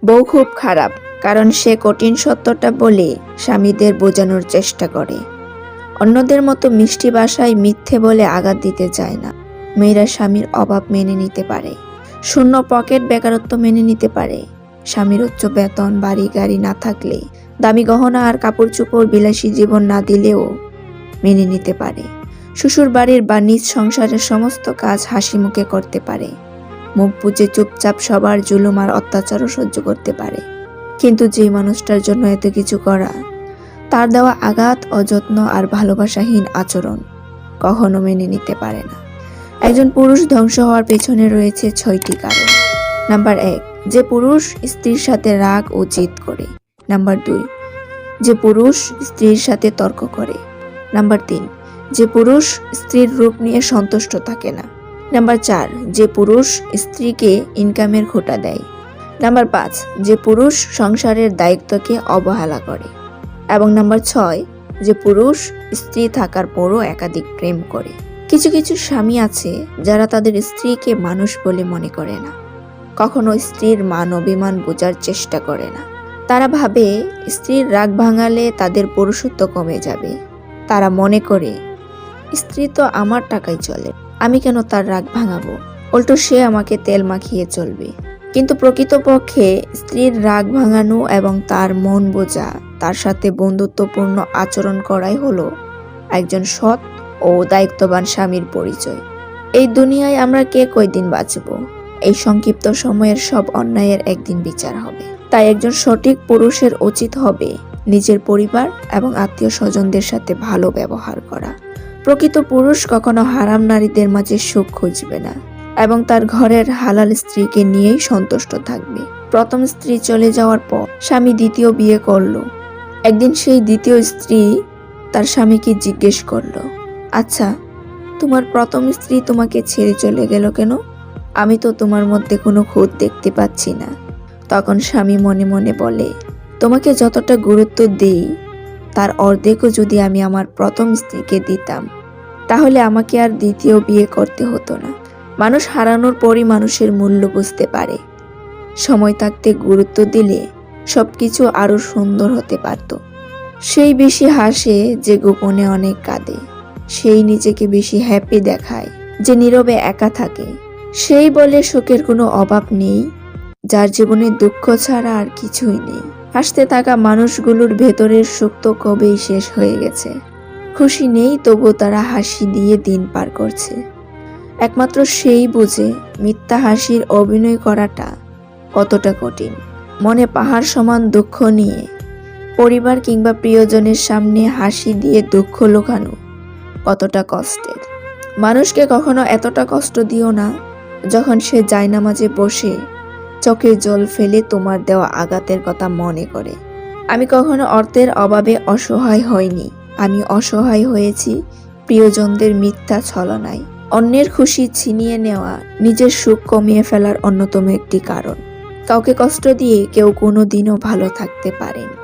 বউ খুব খারাপ, কারণ সে কঠিন সত্যটা বলে স্বামীদের বোঝানোর চেষ্টা করে। অন্যদের মতো মিষ্টি ভাষায় মিথ্যে বলে আঘাত দিতে চায় না। মেয়েরা স্বামীর অভাব মেনে নিতে পারে, শূন্য পকেট বেকারত্ব মেনে নিতে পারে। স্বামীর উচ্চ বেতন, বাড়ি গাড়ি না থাকলে, দামি গহনা আর কাপড় চোপড়, বিলাসী জীবন না দিলেও মেনে নিতে পারে। শ্বশুর বাড়ির বা নিজ সংসারের সমস্ত কাজ হাসি মুখে করতে পারে। মুখ বুজে চুপচাপ সবার জুলুম আর অত্যাচারও সহ্য করতে পারে। কিন্তু যে মানুষটার জন্য এত কিছু করা, তার দেওয়া আঘাত, অযত্ন আর ভালোবাসাহীন আচরণ কখনো মেনে নিতে পারে না। একজন পুরুষ ধ্বংস হওয়ার পেছনে রয়েছে 6টি কারণ। নাম্বার 1, যে পুরুষ স্ত্রীর সাথে রাগ ও জিদ করে। নাম্বার 2, যে পুরুষ স্ত্রীর সাথে তর্ক করে। নাম্বার 3, যে পুরুষ স্ত্রীর রূপ নিয়ে সন্তুষ্ট থাকে না। নাম্বার 4, যে পুরুষ স্ত্রীকে ইনকামের খোঁটা দেয়। নাম্বার 5, যে পুরুষ সংসারের দায়িত্বকে অবহেলা করে। এবং নাম্বার 6, যে পুরুষ স্ত্রী থাকার পরও একাধিক প্রেম করে। কিছু কিছু স্বামী আছে যারা তাদের স্ত্রীকে মানুষ বলে মনে করে না, কখনো স্ত্রীর মান অভিমান বোঝার চেষ্টা করে না। তারা ভাবে স্ত্রীর রাগ ভাঙালে তাদের পুরুষত্ব কমে যাবে। তারা মনে করে স্ত্রী তো আমার টাকায় চলে, আমি কেন তার রাগ ভাঙাবো, উল্টো সে আমাকে তেল মাখিয়ে চলবে। কিন্তু প্রকৃতপক্ষে স্ত্রীর রাগ ভাঙানো এবং তার মন বোঝা, তার সাথে বন্ধুত্বপূর্ণ আচরণ করাই হলো একজন সৎ ও দায়িত্ববান স্বামীর পরিচয়। এই দুনিয়ায় আমরা কে কয়দিন বাঁচব? এই সংক্ষিপ্ত সময়ের সব অন্যায়ের একদিন বিচার হবে। তাই একজন সঠিক পুরুষের উচিত হবে নিজের পরিবার এবং আত্মীয় স্বজনদের সাথে ভালো ব্যবহার করা। প্রকৃত পুরুষ কখনো হারাম নারীদের মাঝে সুখ খুঁজবে না এবং তার ঘরের হালাল স্ত্রীকে নিয়েই সন্তুষ্ট থাকবে। প্রথম স্ত্রী চলে যাওয়ার পর স্বামী দ্বিতীয় বিয়ে করলো। একদিন সেই দ্বিতীয় স্ত্রী তার স্বামীকে জিজ্ঞেস করলো, আচ্ছা, তোমার প্রথম স্ত্রী তোমাকে ছেড়ে চলে গেল কেন? আমি তো তোমার মধ্যে কোনো খুঁত দেখতে পাচ্ছি না। তখন স্বামী মনে মনে বলে, তোমাকে যতটা গুরুত্ব দিই তার অর্ধেকও যদি আমি আমার প্রথম স্ত্রীকে দিতাম, তাহলে আমাকে আর দ্বিতীয় বিয়ে করতে হতো না। মানুষ হারানোর পরই মানুষের মূল্য বুঝতে পারে। সময় থাকতে গুরুত্ব দিলে সবকিছু আরো সুন্দর হতে পারত। সেই বেশি হাসে যে গোপনে অনেক কাঁদে। সেই নিজেকে বেশি হ্যাপি দেখায় যে নীরবে একা থাকে। সেই বলে সুখের কোনো অভাব নেই যার জীবনে দুঃখ ছাড়া আর কিছুই নেই। হাসতে থাকা মানুষগুলোর ভেতরের সুখ তো কবেই শেষ হয়ে গেছে। খুশি নেই, তবু তারা হাসি দিয়ে দিন পার করছে। একমাত্র সেই বুঝে মিথ্যা হাসির অভিনয় করাটা কতটা কঠিন। মনে পাহাড় সমান দুঃখ নিয়ে পরিবার কিংবা প্রিয়জনের সামনে হাসি দিয়ে দুঃখ লুকানো কতটা কষ্টের। মানুষকে কখনো এতটা কষ্ট দিও না যখন সে জায়নামাজে বসে চোখের জল ফেলে তোমার দেওয়া আঘাতের কথা মনে করে। আমি কখনো অর্থের অভাবে অসহায় হইনি, আমি অসহায় হয়েছি প্রিয়জনদের মিথ্যা ছলনায়। অন্যের খুশি ছিনিয়ে নেওয়া নিজের সুখ কমিয়ে ফেলার অন্যতম একটি কারণ। কাউকে কষ্ট দিয়ে কেউ কোনোদিনও ভালো থাকতে পারেনি।